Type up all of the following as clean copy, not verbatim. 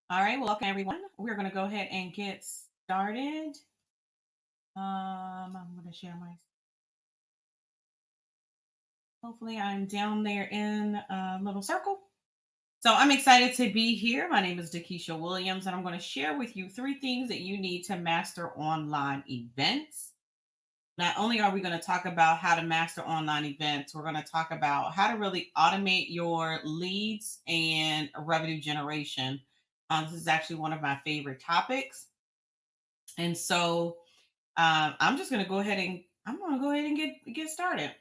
All right, welcome everyone. We're going to go ahead and get started. I'm going to share my. Hopefully, I'm down there in a little circle. So I'm excited to be here. My name is DeKesha Williams, and I'm going to share with you three things that you need to master online events. Not only are we going to talk about how to master online events, we're going to talk about how to really automate your leads and revenue generation. This is actually one of my favorite topics. And so I'm just going to go ahead and get started.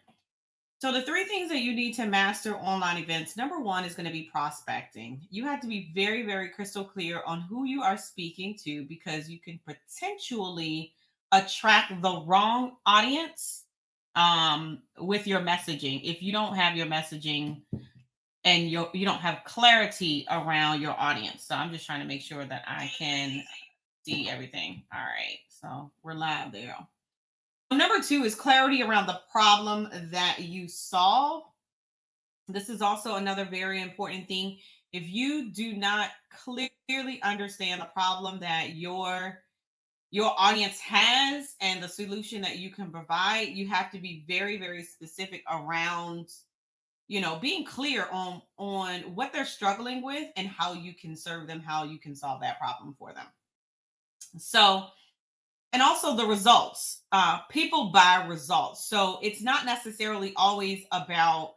So the three things that you need to master online events. Number one is going to be prospecting. You have to be very, very crystal clear on who you are speaking to because you can potentially attract the wrong audience with your messaging. If you don't have your messaging and you don't have clarity around your audience. So I'm just trying to make sure that I can see everything. All right. So we're live there. Number two is clarity around the problem that you solve. This is also another very important thing. If you do not clearly understand the problem that your audience has and the solution that you can provide, you have to be very, very specific around, being clear on what they're struggling with and how you can serve them, how you can solve that problem for them. So, and also the results. People buy results. So it's not necessarily always about,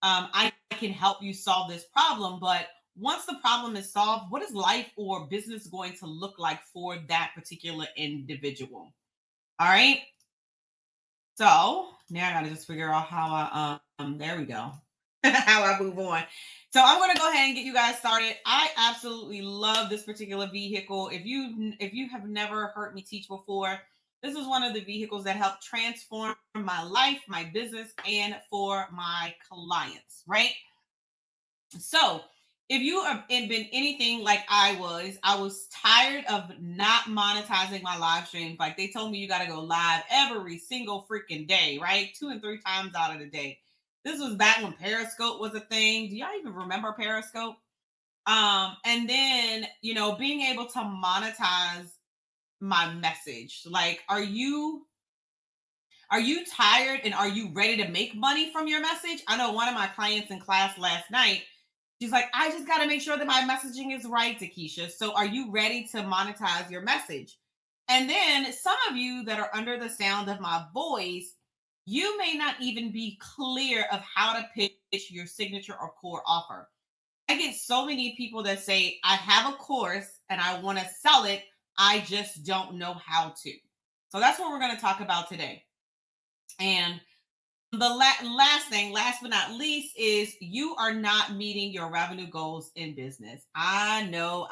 I can help you solve this problem, but once the problem is solved, what is life or business going to look like for that particular individual? All right. So now I got to just figure out how there we go. How I move on. So I'm going to go ahead and get you guys started. I absolutely love this particular vehicle. If you have never heard me teach before, this is one of the vehicles that helped transform my life, my business, and for my clients, right? So if you have been anything like I was tired of not monetizing my live streams. Like they told me you got to go live every single freaking day, right? 2 and 3 times out of the day. This was back when Periscope was a thing. Do y'all even remember Periscope? And then, being able to monetize my message. Like, are you tired and are you ready to make money from your message? I know one of my clients in class last night, she's like, I just got to make sure that my messaging is right, DeKesha. So are you ready to monetize your message? And then some of you that are under the sound of my voice, you may not even be clear of how to pitch your signature or core offer. I get so many people that say, I have a course and I want to sell it. I just don't know how to. So that's what we're going to talk about today. And the last thing, last but not least, is you are not meeting your revenue goals in business. I know.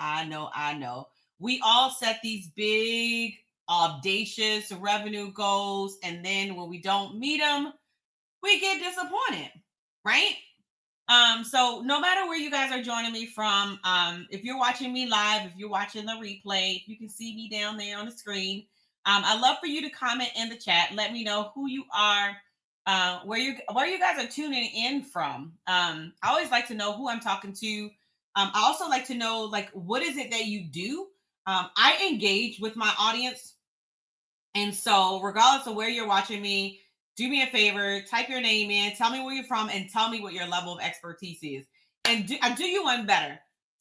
We all set these big, audacious revenue goals, and then when we don't meet them, we get disappointed, right? So no matter where you guys are joining me from, if you're watching me live, if you're watching the replay, if you can see me down there on the screen, I'd love for you to comment in the chat. Let me know who you are, where you guys are tuning in from. I always like to know who I'm talking to. I also like to know like what is it that you do. I engage with my audience, and so regardless of where you're watching me, do me a favor, type your name in, tell me where you're from, and tell me what your level of expertise is. And I do you one better.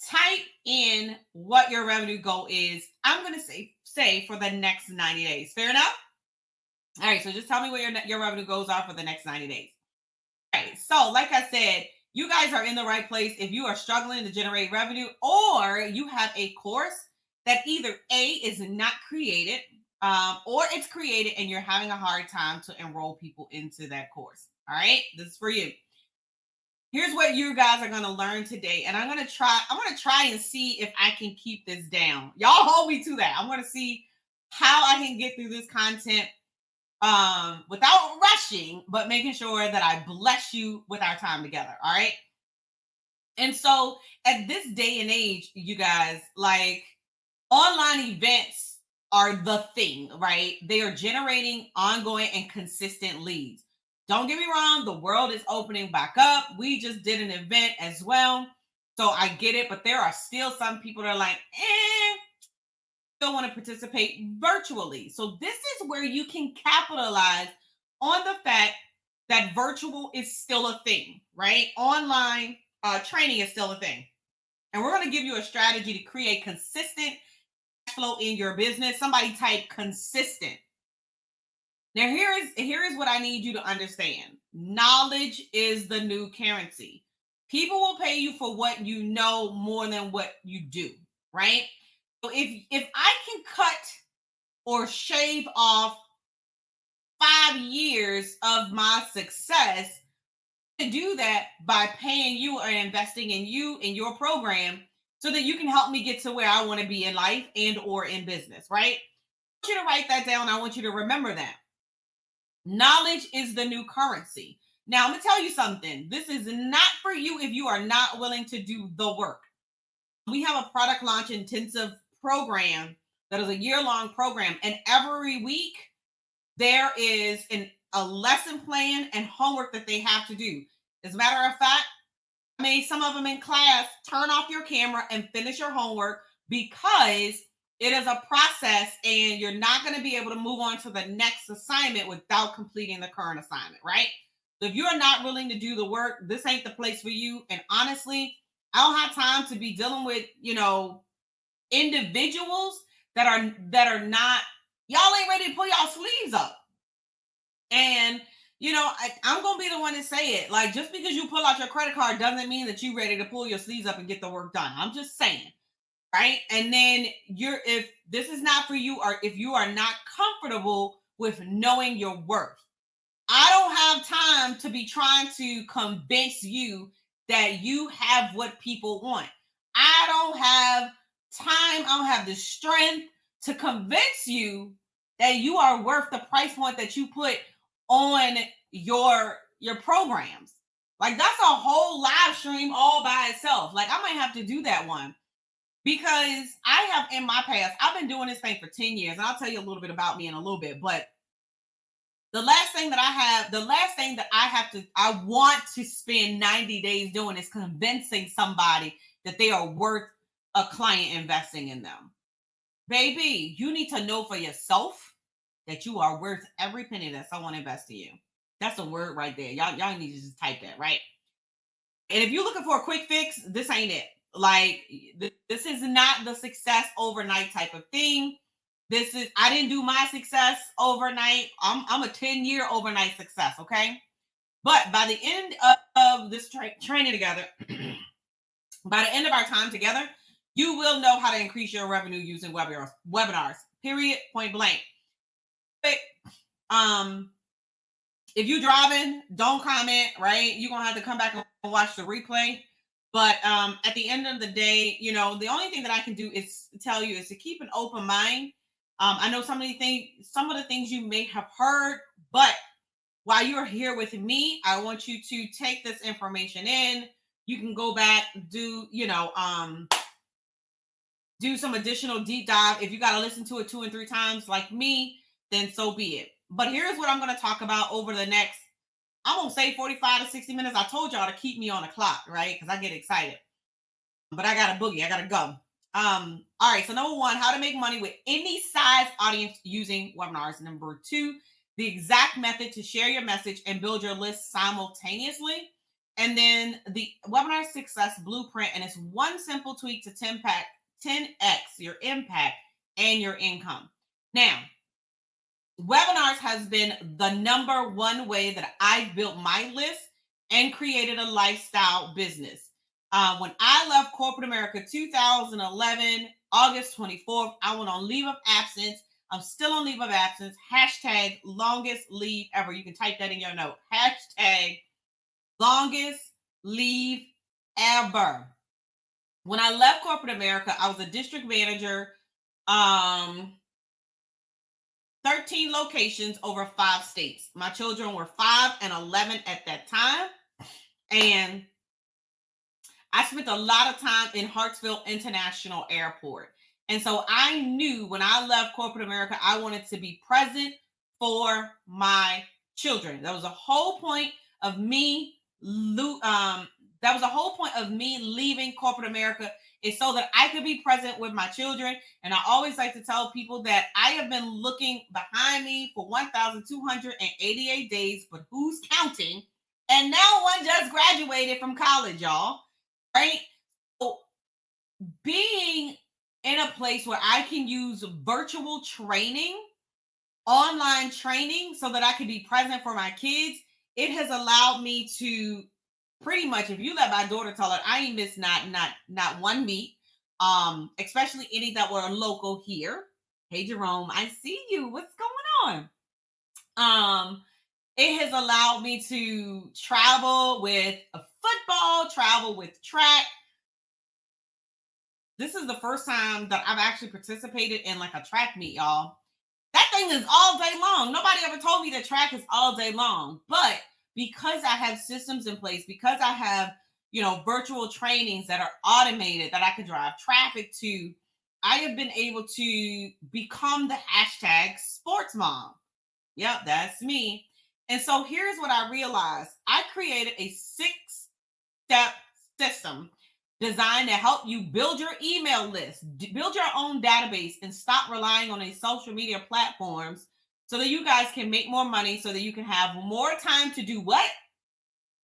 Type in what your revenue goal is. I'm gonna say for the next 90 days. Fair enough? All right, so just tell me what your revenue goals are for the next 90 days. All right, so like I said, you guys are in the right place if you are struggling to generate revenue or you have a course that either A is not created or it's created and you're having a hard time to enroll people into that course. All right, this is for you. Here's what you guys are going to learn today, and I'm going to try and see if I can keep this down. Y'all hold me to that. I'm going to see how I can get through this content without rushing, but making sure that I bless you with our time together. All right. And so at this day and age, you guys, like online events are the thing, right? They are generating ongoing and consistent leads. Don't get me wrong, the world is opening back up. We just did an event as well. So I get it, but there are still some people that are like, still want to participate virtually. So this is where you can capitalize on the fact that virtual is still a thing, right? Online training is still a thing. And we're going to give you a strategy to create consistent cash flow in your business. Somebody type consistent. Now here is what I need you to understand. Knowledge is the new currency. People will pay you for what you know more than what you do, right? So if I can cut or shave off 5 years of my success, to do that by paying you or investing in you in your program so that you can help me get to where I want to be in life and or in business, right? I want you to write that down. I want you to remember that. Knowledge is the new currency. Now, I'm going to tell you something. This is not for you if you are not willing to do the work. We have a product launch intensive program that is a year-long program, and every week there is a lesson plan and homework that they have to do. As a matter of fact, I made some of them in class turn off your camera and finish your homework because it is a process and you're not going to be able to move on to the next assignment without completing the current assignment, right? So if you're not willing to do the work, this ain't the place for you. And honestly, I don't have time to be dealing with, individuals that are not, y'all ain't ready to pull y'all sleeves up. And I'm gonna be the one to say it. Like, just because you pull out your credit card doesn't mean that you're ready to pull your sleeves up and get the work done. I'm just saying, right? And then if this is not for you, or if you are not comfortable with knowing your worth, I don't have time to be trying to convince you that you have what people want. I don't have time. I don't have the strength to convince you that you are worth the price point that you put on your programs. Like, that's a whole live stream all by itself. Like, I might have to do that one because I have in my past, I've been doing this thing for 10 years, and I'll tell you a little bit about me in a little bit. But the last thing that I want to spend 90 days doing is convincing somebody that they are worth a client investing in them. Baby, you need to know for yourself that you are worth every penny that someone invests in you. That's a word right there. Y'all need to just type that, right? And if you're looking for a quick fix, this ain't it. Like, this is not the success overnight type of thing. I didn't do my success overnight. I'm a 10-year overnight success, okay? But by the end of this training together, by the end of our time together, you will know how to increase your revenue using webinars, period, point blank. If you're driving, don't comment, right? You're going to have to come back and watch the replay. But at the end of the day, the only thing that I can do is tell you is to keep an open mind. I know some of the things you may have heard, but while you're here with me, I want you to take this information in. You can go back, do some additional deep dive. If you got to listen to it 2 and 3 times like me, then so be it. But here's what I'm going to talk about over the next, I'm going to say 45 to 60 minutes. I told y'all to keep me on the clock, right? Because I get excited. But I got a boogie. I got to go. All right. So number 1, how to make money with any size audience using webinars. Number 2, the exact method to share your message and build your list simultaneously. And then the webinar success blueprint. And it's one simple tweak to 10x your impact and your income. Now, webinars has been the number 1 way that I've built my list and created a lifestyle business. When I left corporate America 2011, August 24th, I went on leave of absence. I'm still on leave of absence. Hashtag longest leave ever. You can type that in your note. Hashtag longest leave ever. When I left corporate America, I was a district manager, 13 locations over 5 states. My children were 5 and 11 at that time. And I spent a lot of time in Hartsfield International Airport. And so I knew when I left corporate America, I wanted to be present for my children. That was the whole point of me that was the whole point of me leaving corporate America, is so that I could be present with my children. And I always like to tell people that I have been looking behind me for 1,288 days, but who's counting? And now one just graduated from college, y'all. Right? So being in a place where I can use virtual training, online training, so that I can be present for my kids, it has allowed me to pretty much, if you let my daughter tell it, I ain't missed not one meet. Especially any that were local here. Hey Jerome, I see you. What's going on? It has allowed me to travel with a football, travel with track. This is the first time that I've actually participated in like a track meet, y'all. That thing is all day long. Nobody ever told me that track is all day long. But because I have systems in place, because I have, virtual trainings that are automated that I could drive traffic to, I have been able to become the hashtag sports mom. Yep, that's me. And so here's what I realized. I created a 6-step system designed to help you build your email list, build your own database, and stop relying on these social media platforms so that you guys can make more money, so that you can have more time to do what?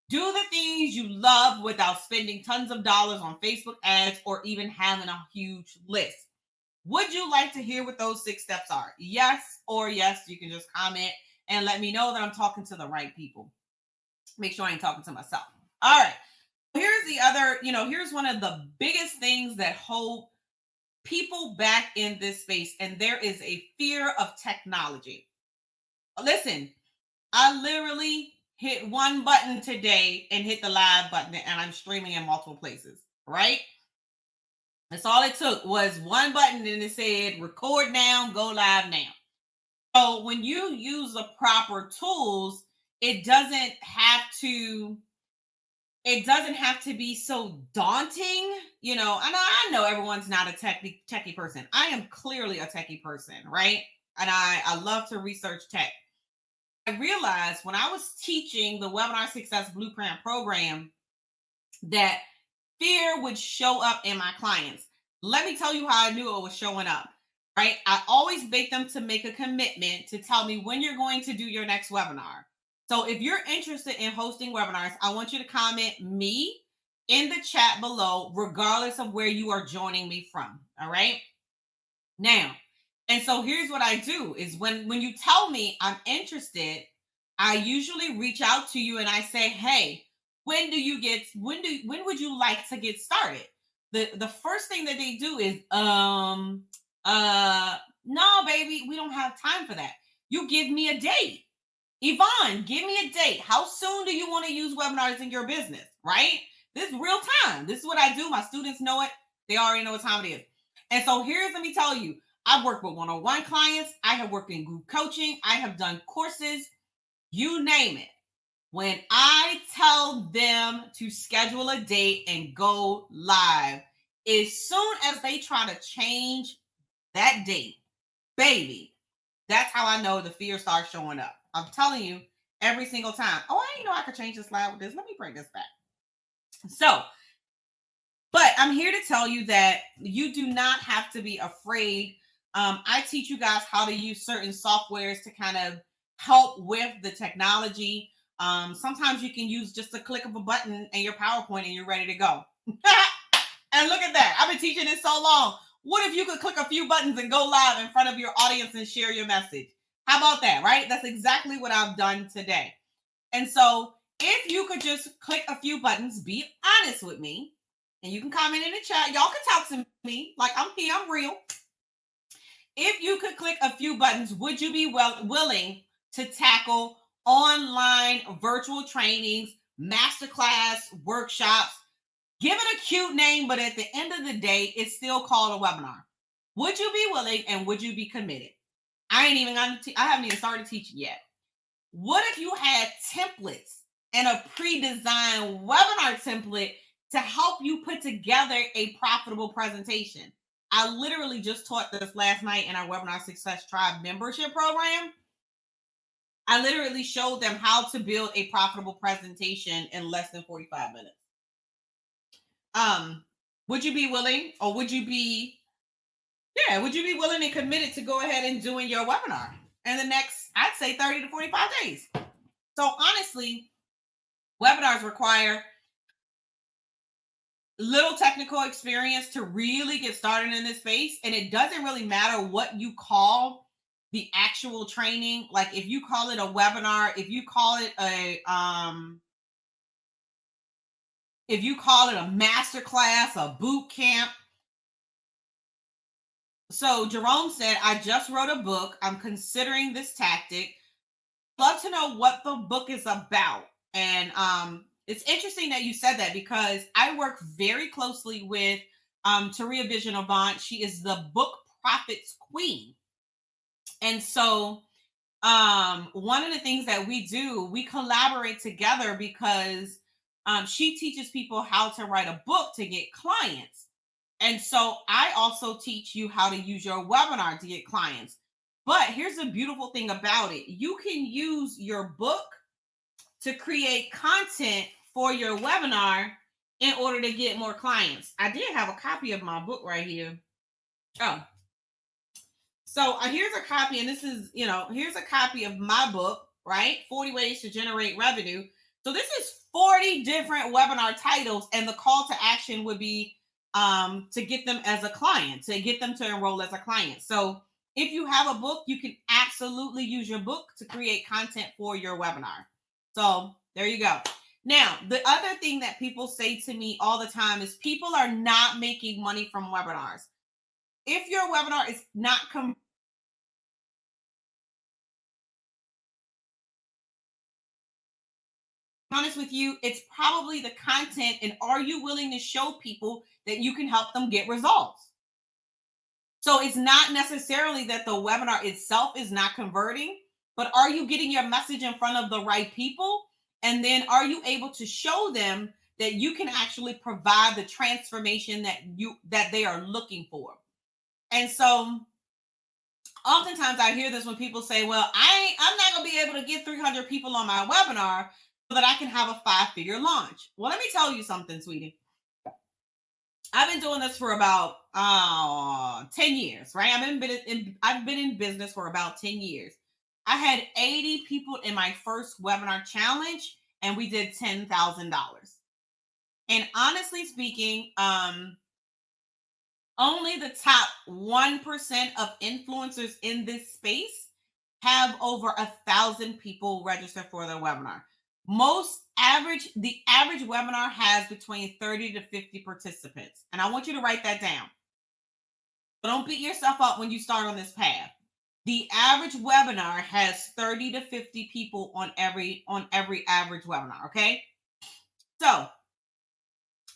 Do the things you love without spending tons of dollars on Facebook ads or even having a huge list. Would you like to hear what those 6 steps are? Yes or yes. You can just comment and let me know that I'm talking to the right people. Make sure I ain't talking to myself. All right. Here's the other, here's one of the biggest things that hold people back in this space, and there is a fear of technology. Listen, I literally hit one button today and hit the live button, and I'm streaming in multiple places, right? That's all it took, was one button, and it said record now, go live now. So when you use the proper tools, it doesn't have to be so daunting, and I know everyone's not a techie person. I am clearly a techie person, right? And I love to research tech. I realized when I was teaching the Webinar Success Blueprint program that fear would show up in my clients. Let me tell you how I knew it was showing up, right? I always beg them to make a commitment to tell me when you're going to do your next webinar. So if you're interested in hosting webinars, I want you to comment me in the chat below, regardless of where you are joining me from. All right. Now, and so here's what I do is when you tell me I'm interested, I usually reach out to you and I say, hey, when would you like to get started? The first thing that they do is, no, baby, we don't have time for that. You give me a date. Yvonne, give me a date. How soon do you want to use webinars in your business? Right? This is real time. This is what I do. My students know it. They already know what time it is. And so let me tell you, I've worked with one-on-one clients. I have worked in group coaching. I have done courses, you name it. When I tell them to schedule a date and go live, as soon as they try to change that date, baby, that's how I know the fear starts showing up. I'm telling you, every single time. Oh, I didn't know I could change the slide with this. Let me bring this back. So, but I'm here to tell you that you do not have to be afraid. I teach you guys how to use certain softwares to kind of help with the technology. Sometimes you can use just a click of a button and your PowerPoint and you're ready to go. And look at that. I've been teaching this so long. What if you could click a few buttons and go live in front of your audience and share your message? How about that, right? That's exactly what I've done today. And so if you could just click a few buttons, be honest with me, and you can comment in the chat. Y'all can talk to me like I'm here, I'm real. If you could click a few buttons, would you be willing to tackle online virtual trainings, masterclass, workshops? Give it a cute name, but at the end of the day, it's still called a webinar. Would you be willing and would you be committed? I haven't even started teaching yet. What if you had templates and a pre-designed webinar template to help you put together a profitable presentation? I literally just taught this last night in our Webinar Success Tribe membership program. I literally showed them how to build a profitable presentation in less than 45 minutes. Um, would you be willing, or would you be willing and committed to go ahead and doing your webinar in the next, I'd say 30 to 45 days? So honestly, webinars require little technical experience to really get started in this space. And it doesn't really matter what you call the actual training. Like if you call it a webinar, if you call it a master class, a boot camp. So Jerome said, I just wrote a book. I'm considering this tactic. Love to know what the book is about. And it's interesting that you said that, because I work very closely with Taria Vision Avant. She is the book profits queen. And so one of the things that we do, we collaborate together, because she teaches people how to write a book to get clients. And so I also teach you how to use your webinar to get clients. But here's the beautiful thing about it. You can use your book to create content for your webinar in order to get more clients. I did have a copy of my book right here. Oh, so here's a copy, and this is, here's a copy of my book, right? 40 Ways to Generate Revenue. So this is 40 different webinar titles, and the call to action would be to get them as a client, to get them to enroll as a client. So if you have a book, you can absolutely use your book to create content for your webinar. So there you go. Now, the other thing that people say to me all the time is people are not making money from webinars. If your webinar is not honest with you, it's probably the content, and are you willing to show people that you can help them get results? So it's not necessarily that the webinar itself is not converting, but are you getting your message in front of the right people? And then are you able to show them that you can actually provide the transformation that they are looking for? And so oftentimes I hear this when people say, well, I'm not going to be able to get 300 people on my webinar so that I can have a 5-figure launch. Well, let me tell you something, sweetie. I've been doing this for about 10 years, right? I've been in business for about 10 years. I had 80 people in my first webinar challenge, and we did $10,000. And honestly speaking, only the top 1% of influencers in this space have over 1,000 people register for their webinar. The average webinar has between 30 to 50 participants. And I want you to write that down. But don't beat yourself up when you start on this path. The average webinar has 30 to 50 people on every average webinar, okay? So,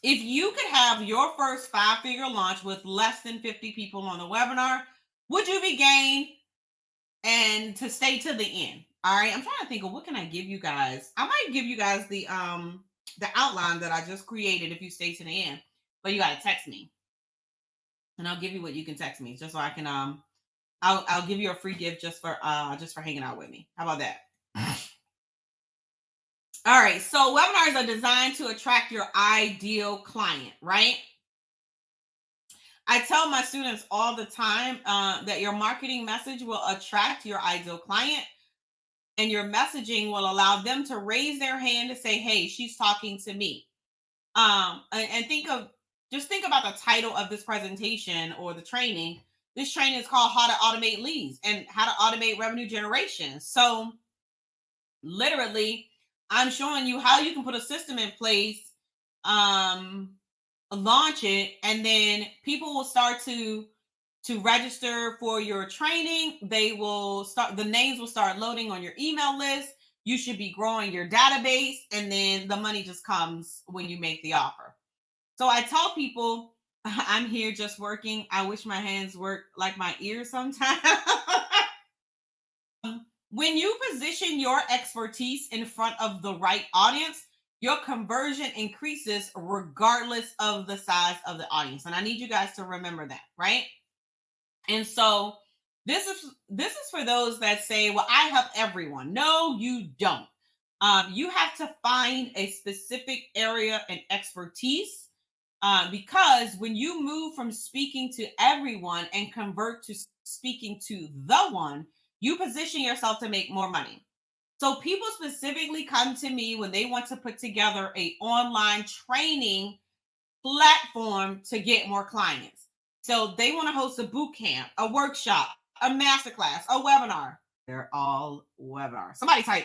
if you could have your first 5-figure launch with less than 50 people on the webinar, would you be game and to stay to the end? All right, I'm trying to think of what can I give you guys. I might give you guys the outline that I just created if you stay to the end, but you got to text me, and I'll give you what you can text me, just so I can I'll give you a free gift just for hanging out with me. How about that? All right, so webinars are designed to attract your ideal client, right? I tell my students all the time that your marketing message will attract your ideal client, and your messaging will allow them to raise their hand to say, hey, she's talking to me. And think about the title of this presentation or the training. This training is called How to Automate Leads and How to Automate Revenue Generation. So literally, I'm showing you how you can put a system in place, launch it, and then people will start to register for your training. The names will start loading on your email list. You should be growing your database, and then the money just comes when you make the offer. So I tell people, I'm here just working. I wish my hands worked like my ears sometimes. When you position your expertise in front of the right audience, your conversion increases regardless of the size of the audience. And I need you guys to remember that, right? And so this is for those that say, well, I help everyone. No, you don't. You have to find a specific area and expertise Because when you move from speaking to everyone and convert to speaking to the one, you position yourself to make more money. So people specifically come to me when they want to put together a online training platform to get more clients. So they want to host a boot camp, a workshop, a masterclass, a webinar. They're all webinars. Somebody type,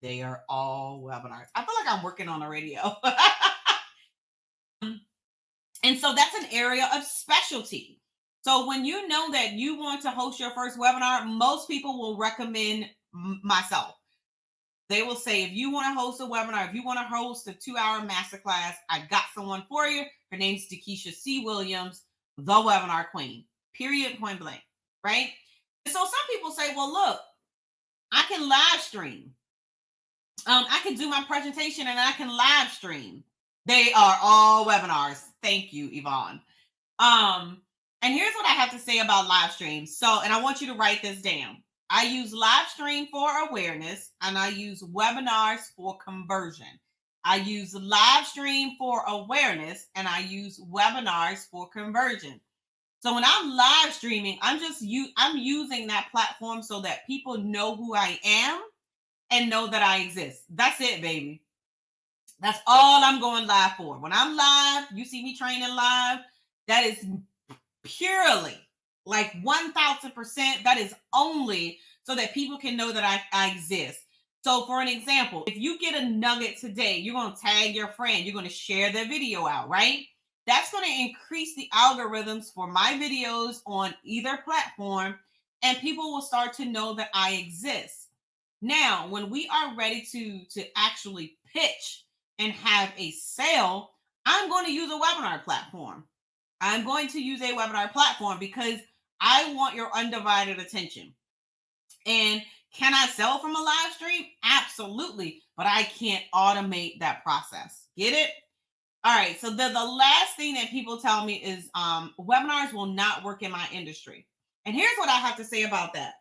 they are all webinars. I feel like I'm working on a radio. And so that's an area of specialty. So when you know that you want to host your first webinar, most people will recommend myself. They will say, if you want to host a webinar, if you want to host a 2-hour masterclass, I got someone for you. Her name's DeKesha C. Williams, the webinar queen, period, point blank, right? And so some people say, well, look, I can live stream. I can do my presentation and I can live stream. They are all webinars. Thank you, Yvonne. And here's what I have to say about live streams. So, and I want you to write this down. I use live stream for awareness and I use webinars for conversion. I use live stream for awareness and I use webinars for conversion. So when I'm live streaming, I'm using that platform so that people know who I am and know that I exist. That's it, baby. That's all I'm going live for. When I'm live, you see me training live, that is purely like 1000%. That is only so that people can know that I exist. So for an example, if you get a nugget today, you're going to tag your friend, you're going to share their video out, right? That's going to increase the algorithms for my videos on either platform, and people will start to know that I exist. Now, when we are ready to actually pitch and have a sale, I'm going to use a webinar platform. I'm going to use a webinar platform because I want your undivided attention. And can I sell from a live stream? Absolutely. But I can't automate that process. Get it? All right. So the last thing that people tell me is webinars will not work in my industry. And here's what I have to say about that.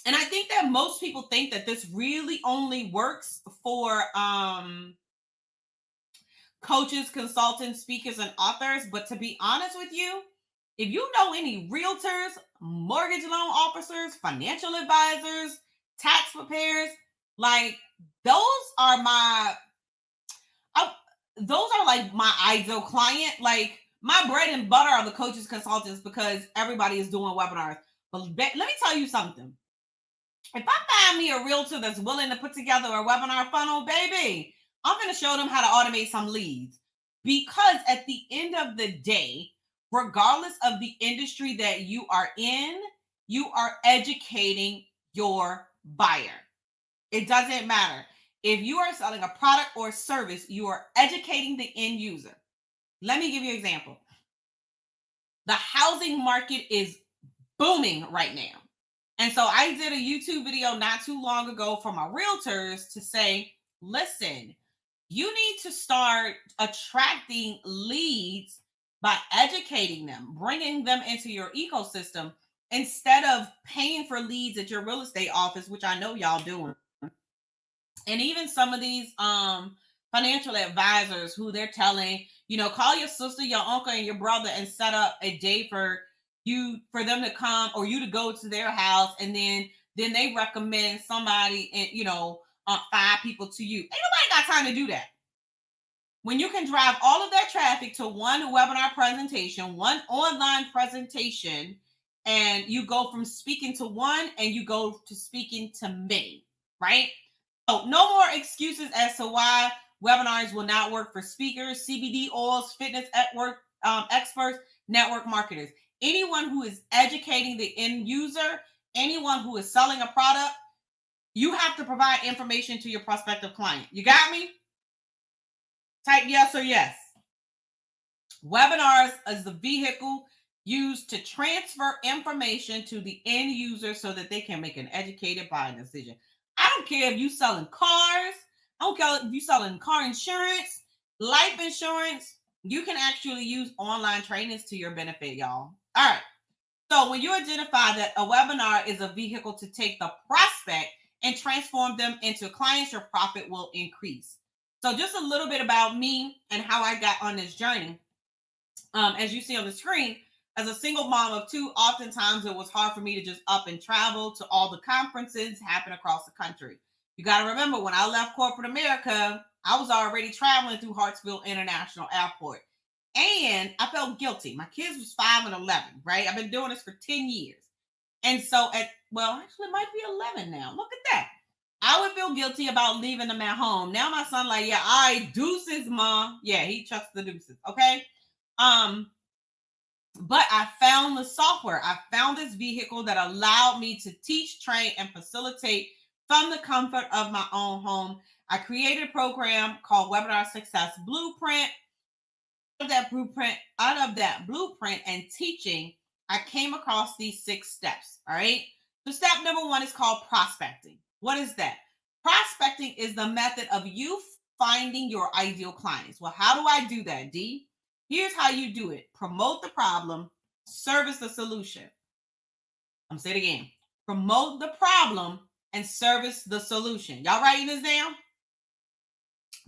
And I think that most people think that this really only works for coaches, consultants, speakers, and authors. But to be honest with you, if you know any realtors, mortgage loan officers, financial advisors, tax preparers, like those are like my ideal client. Like my bread and butter are the coaches, consultants, because everybody is doing webinars. But let me tell you something. If I find me a realtor that's willing to put together a webinar funnel, baby, I'm going to show them how to automate some leads. Because at the end of the day, regardless of the industry that you are in, you are educating your buyer. It doesn't matter. If you are selling a product or service, you are educating the end user. Let me give you an example. The housing market is booming right now. And so I did a YouTube video not too long ago for my realtors to say, listen, you need to start attracting leads by educating them, bringing them into your ecosystem instead of paying for leads at your real estate office, which I know y'all doing. And even some of these financial advisors who they're telling, call your sister, your uncle, and your brother and set up a day for them to come or you to go to their house, and then they recommend somebody and 5 people to you. Ain't nobody got time to do that. When you can drive all of that traffic to one webinar presentation, one online presentation, and you go from speaking to one and you go to speaking to many, right? So no more excuses as to why webinars will not work for speakers, CBD oils, fitness experts, network marketers. Anyone who is educating the end user, anyone who is selling a product, you have to provide information to your prospective client. You got me? Type yes or yes. Webinars is the vehicle used to transfer information to the end user so that they can make an educated buying decision. I don't care if you're selling cars. I don't care if you're selling car insurance, life insurance. You can actually use online trainings to your benefit, y'all. All right. So when you identify that a webinar is a vehicle to take the prospect and transform them into clients, your profit will increase. So just a little bit about me and how I got on this journey. As you see on the screen, as a single mom of two, oftentimes it was hard for me to just up and travel to all the conferences happen across the country. You got to remember, when I left corporate America, I was already traveling through Hartsfield International Airport. And I felt guilty. My kids was 5 and 11, right? I've been doing this for 10 years. And so actually it might be 11 now. Look at that. I would feel guilty about leaving them at home. Now my son like, yeah, all right, deuces, mom. Yeah, he chucks the deuces. Okay. Um, but I found the software. I found this vehicle that allowed me to teach, train, and facilitate from the comfort of my own home. I created a program called Webinar Success Blueprint. Out of that blueprint and teaching, I came across these 6 steps. All right. So step number 1 is called prospecting. What is that? Prospecting is the method of you finding your ideal clients. Well, how do I do that, D? Here's how you do it. Promote the problem, service the solution. I'm saying it again. Promote the problem and service the solution. Y'all writing this down?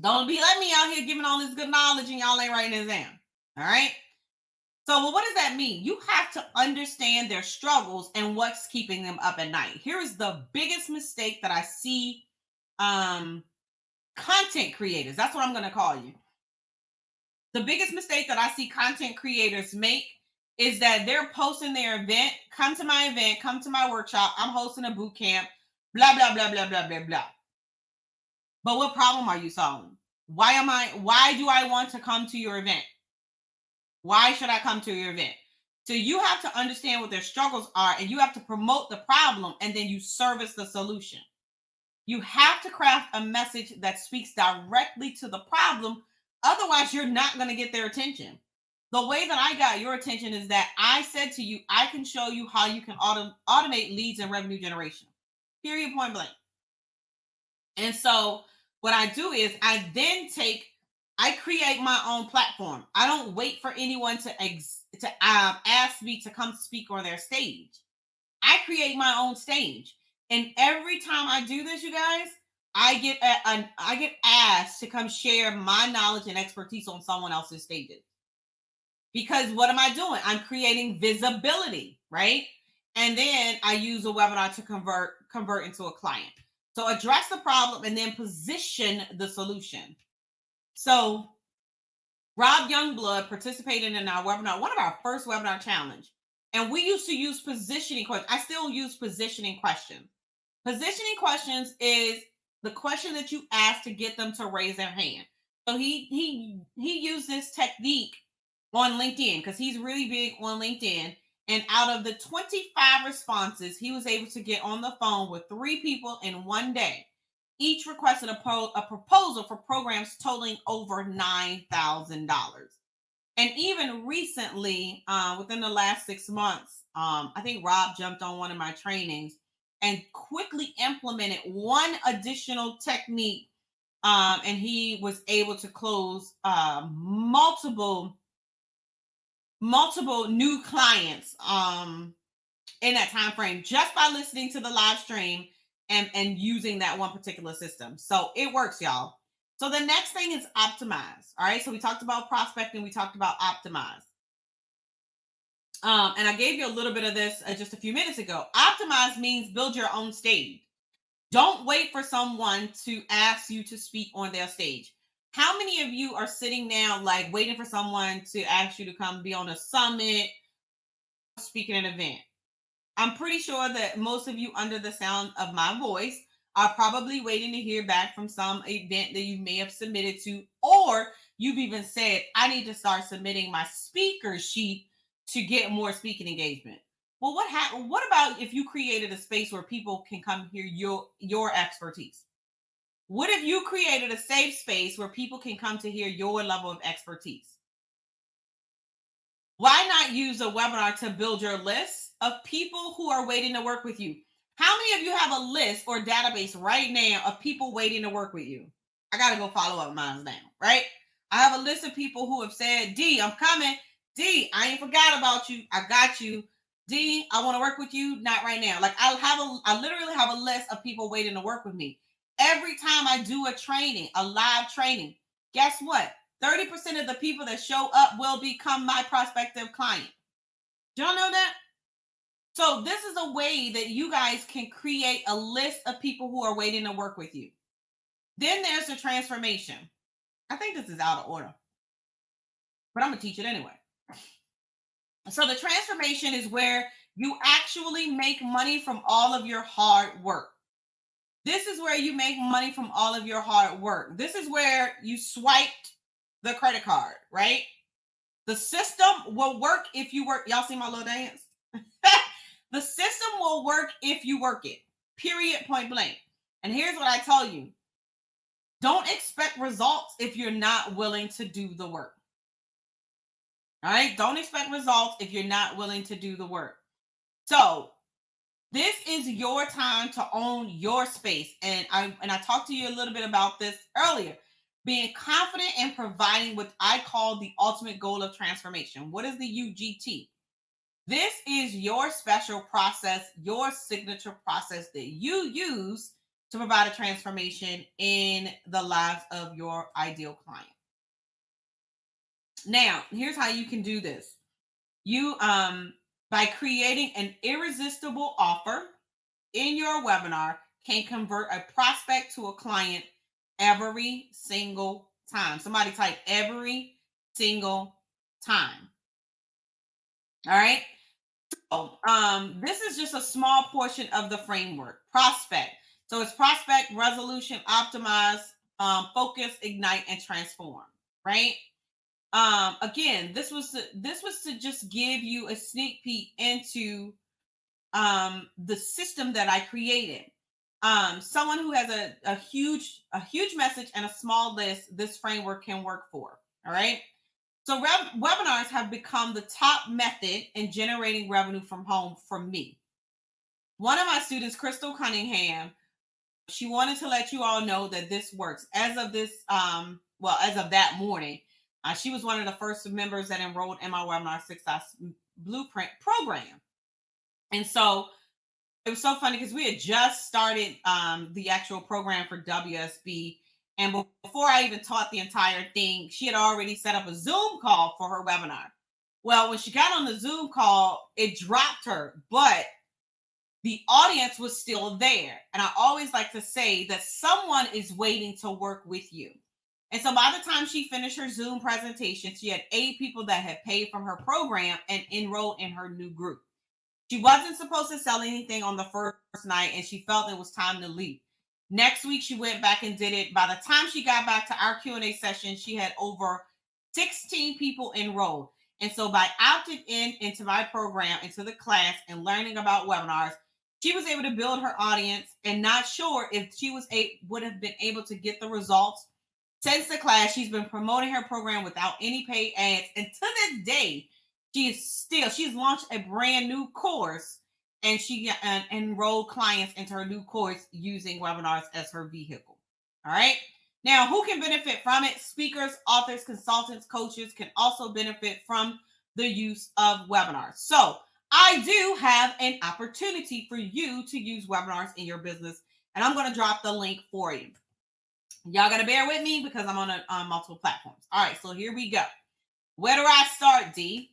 Don't be like me out here giving all this good knowledge and y'all ain't writing this down. All right. So, well, what does that mean? You have to understand their struggles and what's keeping them up at night. Here is the biggest mistake that I see content creators. That's what I'm going to call you. The biggest mistake that I see content creators make is that they're posting their event. Come to my event, come to my workshop. I'm hosting a boot camp, blah, blah, blah, blah, blah, blah, blah. But what problem are you solving? Why do I want to come to your event? Why should I come to your event? So you have to understand what their struggles are, and you have to promote the problem, and then you service the solution. You have to craft a message that speaks directly to the problem. Otherwise, you're not going to get their attention. The way that I got your attention is that I said to you, I can show you how you can automate leads and revenue generation. Period, point blank. And so what I do is I create my own platform. I don't wait for anyone to ask me to come speak on their stage. I create my own stage, and every time I do this, you guys, I get asked to come share my knowledge and expertise on someone else's stages. Because what am I doing? I'm creating visibility, right? And then I use a webinar to convert into a client. So address the problem and then position the solution. So Rob Youngblood participated in our webinar, one of our first webinar challenge. And we used to use positioning questions. I still use positioning questions. Positioning questions is the question that you ask to get them to raise their hand. So he used this technique on LinkedIn because he's really big on LinkedIn. And out of the 25 responses, he was able to get on the phone with 3 people in one day. Each requested a proposal for programs totaling over $9,000. And even recently, within the last 6 months, I think Rob jumped on one of my trainings and quickly implemented one additional technique. And he was able to close multiple new clients in that time frame just by listening to the live stream and using that one particular system. So it works, y'all. So the next thing is optimize. All right. So we talked about prospecting. We talked about optimize. And I gave you a little bit of this just a few minutes ago. Optimize means build your own stage. Don't wait for someone to ask you to speak on their stage. How many of you are sitting now like waiting for someone to ask you to come be on a summit, speaking at an event? I'm pretty sure that most of you under the sound of my voice are probably waiting to hear back from some event that you may have submitted to, or you've even said, I need to start submitting my speaker sheet to get more speaking engagement. Well, what about if you created a space where people can come hear your expertise? What if you created a safe space where people can come to hear your level of expertise? Why not use a webinar to build your list of people who are waiting to work with you? How many of you have a list or database right now of people waiting to work with you? I got to go follow up mine now, right? I have a list of people who have said, D, I'm coming. D, I ain't forgot about you. I got you. D, I want to work with you. Not right now. Like I literally have a list of people waiting to work with me. Every time I do a training, a live training, guess what? 30% of the people that show up will become my prospective client. Do y'all know that? So this is a way that you guys can create a list of people who are waiting to work with you. Then there's the transformation. I think this is out of order, but I'm going to teach it anyway. So the transformation is where you actually make money from all of your hard work. This is where you make money from all of your hard work. This is where you swiped the credit card, right? The system will work if you work. Y'all see my little dance? The system will work if you work it. Period, point blank. And here's what I tell you. Don't expect results if you're not willing to do the work. All right? Don't expect results if you're not willing to do the work. So this is your time to own your space. And I talked to you a little bit about this earlier. Being confident and providing what I call the ultimate goal of transformation. What is the UGT? This is your special process, your signature process that you use to provide a transformation in the lives of your ideal client. Now, here's how you can do this. You by creating an irresistible offer in your webinar can convert a prospect to a client every single time. Somebody type every single time. All right. So this is just a small portion of the framework. Prospect. So it's prospect, resolution, optimize, focus, ignite, and transform. Right. Again, this was to just give you a sneak peek into the system that I created. Someone who has a huge message and a small list, this framework can work for. All right. So webinars have become the top method in generating revenue from home for me. One of my students, Crystal Cunningham, she wanted to let you all know that this works. As of this, as of that morning, she was one of the first members that enrolled in my Webinar Success Blueprint program. And so it was so funny because we had just started the actual program for WSB. And before I even taught the entire thing, she had already set up a Zoom call for her webinar. Well, when she got on the Zoom call, it dropped her, but the audience was still there. And I always like to say that someone is waiting to work with you. And so by the time she finished her Zoom presentation, she had 8 people that had paid from her program and enrolled in her new group. She wasn't supposed to sell anything on the first night, and she felt it was time to leave. Next week, she went back and did it. By the time she got back to our Q&A session, she had over 16 people enrolled. And so by opting into my program, into the class, and learning about webinars, she was able to build her audience, and not sure if she would have been able to get the results. Since the class, she's been promoting her program without any paid ads. And to this day, she's launched a brand new course, and she enrolled clients into her new course using webinars as her vehicle. All right. Now, who can benefit from it? Speakers, authors, consultants, coaches can also benefit from the use of webinars. So I do have an opportunity for you to use webinars in your business, and I'm going to drop the link for you. Y'all got to bear with me because I'm on multiple platforms. All right, so here we go. Where do I start, D?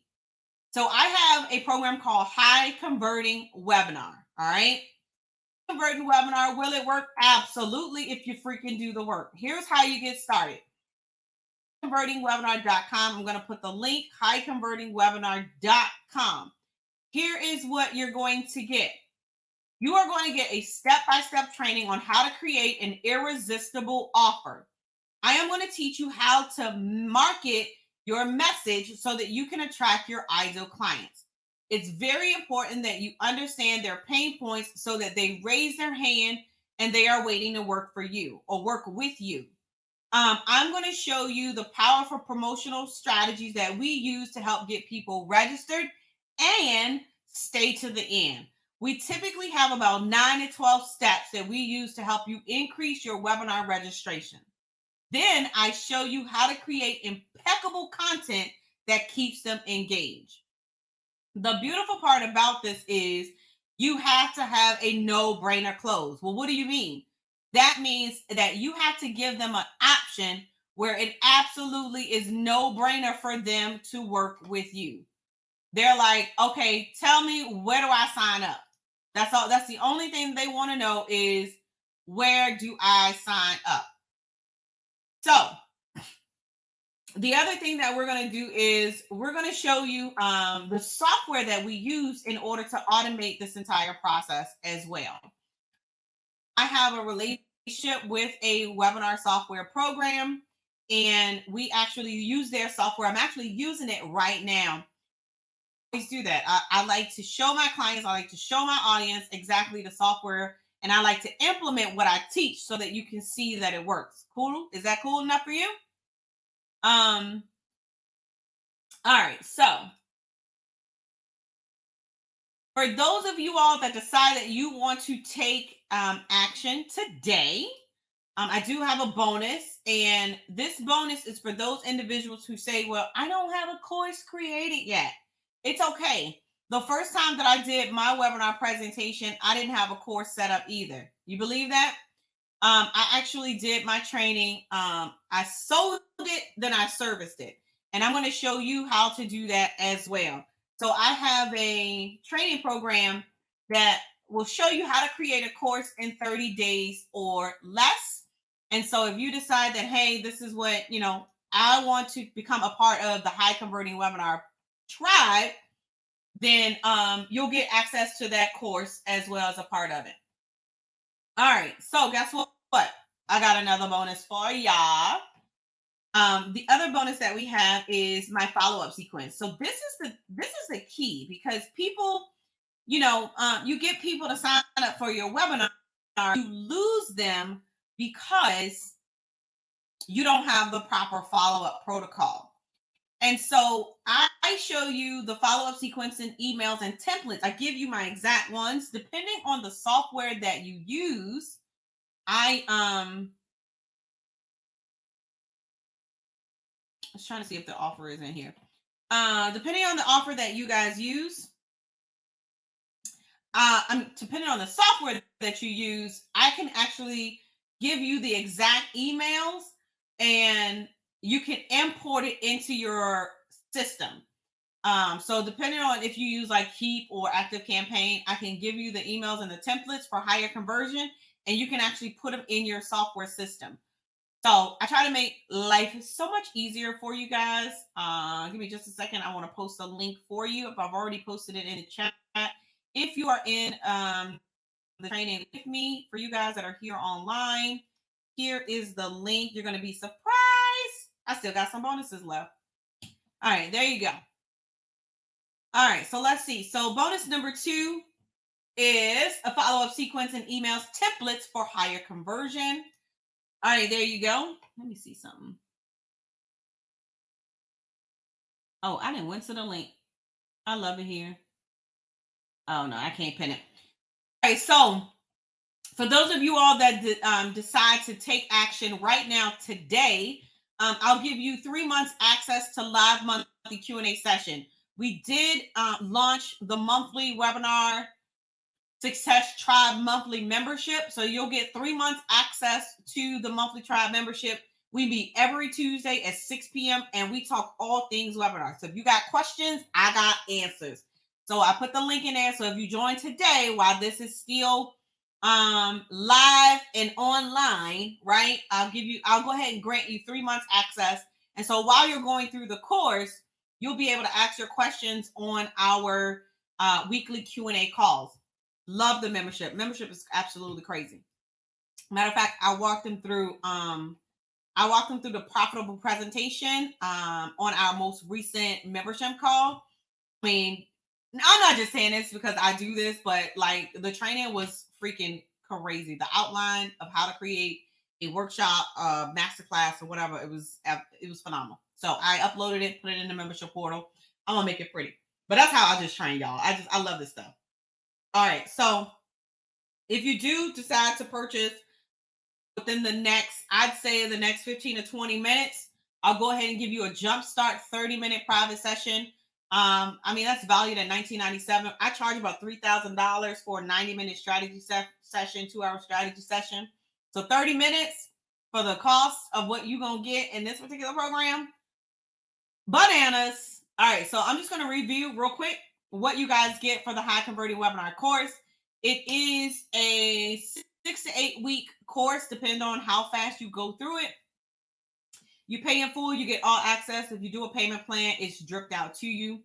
So I have a program called High Converting Webinar. All right. Converting webinar. Will it work? Absolutely. If you freaking do the work. Here's how you get started. Convertingwebinar.com. I'm going to put the link, highconvertingwebinar.com. Here is what you're going to get. You are going to get a step-by-step training on how to create an irresistible offer. I am going to teach you how to market your message so that you can attract your ideal clients. It's very important that you understand their pain points so that they raise their hand and they are waiting to work for you or work with you. I'm going to show you the powerful promotional strategies that we use to help get people registered and stay to the end. We typically have about 9 to 12 steps that we use to help you increase your webinar registration. Then I show you how to create impeccable content that keeps them engaged. The beautiful part about this is you have to have a no-brainer close. Well, what do you mean? that means that you have to give them an option where it absolutely is no brainer for them to work with you. They're like, okay, tell me, where do I sign up? That's all. That's the only thing they want to know is, where do I sign up? So the other thing that we're going to do is we're going to show you the software that we use in order to automate this entire process as well. I have a relationship with a webinar software program, and we actually use their software. I'm actually using it right now. I always do that. I like to show my clients, I like to show my audience exactly the software, and I like to implement what I teach so that you can see that it works. Cool? Is that cool enough for you? Um, all right. So for those of you all that decide that you want to take action today, I do have a bonus, and this bonus is for those individuals who say, well, I don't have a course created yet. It's okay. The first time that I did my webinar presentation, I didn't have a course set up either. You believe that? I actually did my training. I sold it, then I serviced it. And I'm going to show you how to do that as well. So I have a training program that will show you how to create a course in 30 days or less. And so if you decide that, hey, this is what, I want to become a part of the high converting webinar tribe, then you'll get access to that course as well as a part of it. All right. So guess what? I got another bonus for y'all. The other bonus that we have is my follow-up sequence. So this is the key, because people, you get people to sign up for your webinar, you lose them because you don't have the proper follow-up protocol. And so I show you the follow-up sequence in emails and templates. I give you my exact ones. Depending on the software that you use, I was trying to see if the offer is in here. Depending on the offer that you guys use, depending on the software that you use, I can actually give you the exact emails, and you can import it into your system. So depending on if you use like Keep or Active Campaign, I can give you the emails and the templates for higher conversion, and you can actually put them in your software system. So I try to make life so much easier for you guys. Give me just a second. I want to post a link for you. If I've already posted it in the chat. If you are in the training with me, for you guys that are here online, here is the link. You're going to be surprised. I still got some bonuses left. All right, there you go. All right, so let's see. So bonus number 2 is a follow-up sequence and emails templates for higher conversion. All right, there you go. Let me see something. Oh, I didn't went to the link. I love it here. Oh no, I can't pin it. All right, so for those of you all that decide to take action right now today, I'll give you 3 months access to live monthly Q&A session. We did launch the monthly webinar Success Tribe monthly membership. So you'll get 3 months access to the monthly tribe membership. We meet every Tuesday at 6 p.m. and we talk all things webinar. So if you got questions, I got answers. So I put the link in there. So if you join today while this is still live and online, right? I'll go ahead and grant you 3 months access. And so while you're going through the course, you'll be able to ask your questions on our weekly Q&A calls. Love the membership. Membership is absolutely crazy. Matter of fact, I walked them through the profitable presentation on our most recent membership call. I mean, I'm not just saying this because I do this, but like the training was freaking crazy. The outline of how to create a workshop, masterclass, or whatever, it was phenomenal. So I uploaded it, put it in the membership portal. I'm gonna make it pretty. But that's how I just train y'all. I love this stuff. All right, so if you do decide to purchase within the next, I'd say the next 15 to 20 minutes, I'll go ahead and give you a jumpstart 30-minute private session. That's valued at $19.97. I charge about $3,000 for a 90-minute strategy session, 2-hour strategy session. So 30 minutes for the cost of what you're going to get in this particular program. Bananas. All right, so I'm just going to review real quick what you guys get for the high converting webinar course. It is a 6 to 8 week course, depending on how fast you go through it. You pay in full, you get all access. If you do a payment plan, it's dripped out to you.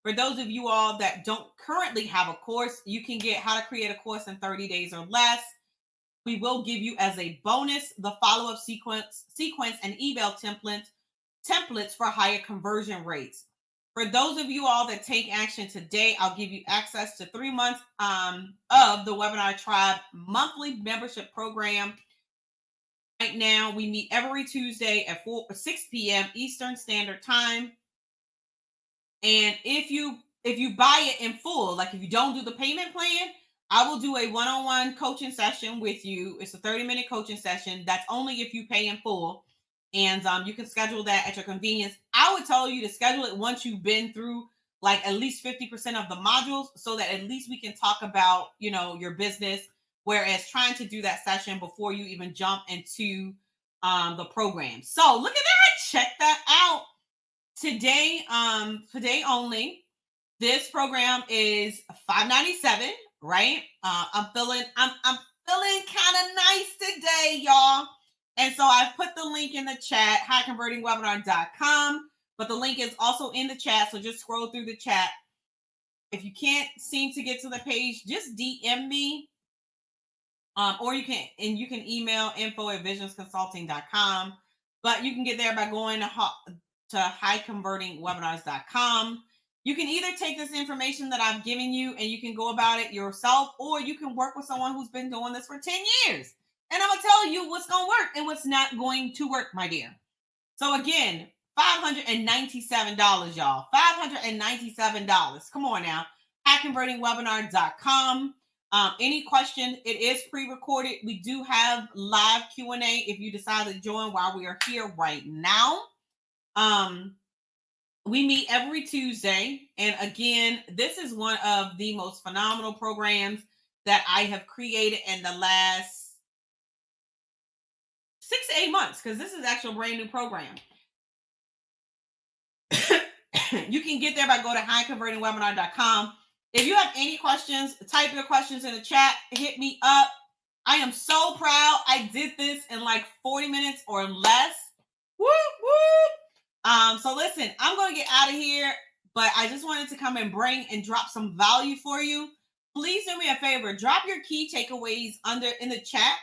For those of you all that don't currently have a course, you can get how to create a course in 30 days or less. We will give you as a bonus the follow-up sequence and email templates for higher conversion rates. For those of you all that take action today, I'll give you access to 3 months of the Webinar Tribe monthly membership program. Right now, we meet every Tuesday at 6 p.m. Eastern Standard Time. And if you buy it in full, like if you don't do the payment plan, I will do a one-on-one coaching session with you. It's a 30-minute coaching session. That's only if you pay in full. And you can schedule that at your convenience. I would tell you to schedule it once you've been through like at least 50% of the modules, so that at least we can talk about, your business. Whereas trying to do that session before you even jump into the program. So look at that. Check that out. Today only. This program is $597, right? I'm feeling kind of nice today, y'all. And so I've put the link in the chat, highconvertingwebinar.com, but the link is also in the chat. So just scroll through the chat. If you can't seem to get to the page, just DM me. Or you can email info@visionsconsulting.com. But you can get there by going to highconvertingwebinars.com. You can either take this information that I've given you and you can go about it yourself, or you can work with someone who's been doing this for 10 years. And I'm going to tell you what's going to work and what's not going to work, my dear. So again, $597, y'all. $597. Come on now. highconvertingwebinar.com. Any question, it is pre-recorded. We do have live Q&A if you decide to join while we are here right now. We meet every Tuesday. And again, this is one of the most phenomenal programs that I have created in the last 6 to 8 months, because this is actually a brand new program. You can get there by go to highconvertingwebinar.com. If you have any questions, type your questions in the chat. Hit me up. I am so proud I did this in like 40 minutes or less. Woo, woo. So listen, I'm going to get out of here, but I just wanted to come and bring and drop some value for you. Please do me a favor. Drop your key takeaways in the chat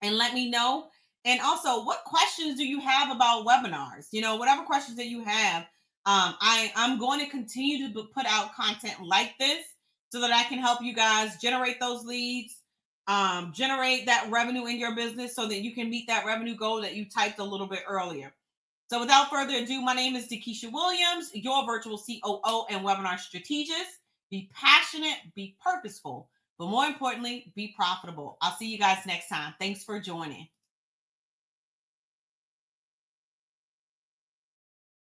and let me know. And also, what questions do you have about webinars? Whatever questions that you have. I'm going to continue to put out content like this so that I can help you guys generate those leads, generate that revenue in your business so that you can meet that revenue goal that you typed a little bit earlier. So without further ado, my name is DeKesha Williams, your virtual COO and webinar strategist. Be passionate, be purposeful, but more importantly, be profitable. I'll see you guys next time. Thanks for joining.